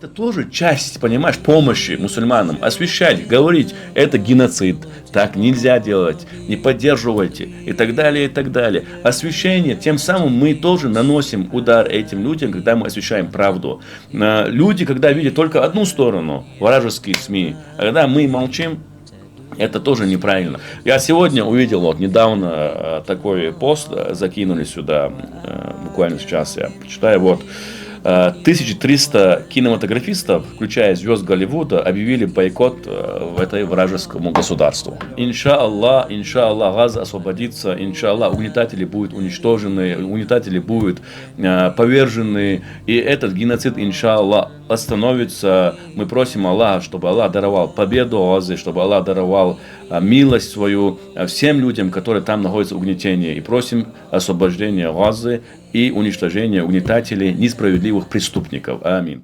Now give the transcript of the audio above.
Это тоже часть, понимаешь, помощи мусульманам. Освещать, говорить, это геноцид. Так нельзя делать, не поддерживайте и так далее, и так далее. Освещение, тем самым мы тоже наносим удар этим людям, когда мы освещаем правду. Люди, когда видят только одну сторону, вражеские СМИ, а когда мы молчим, это тоже неправильно. Я сегодня увидел, вот недавно такой пост закинули сюда, буквально сейчас я читаю, вот. 1300 кинематографистов, включая звезд Голливуда, объявили бойкот в этой вражескому государству. Иншаллах, Газа освободится, иншаллах, угнетатели будут уничтожены, угнетатели будут повержены, и этот геноцид, иншаллах, остановится. Мы просим Аллаха, чтобы Аллах даровал победу Газе, чтобы Аллах даровал милость свою всем людям, которые там находятся в угнетении. И просим освобождения Газы и уничтожения угнетателей, несправедливых преступников. Аминь.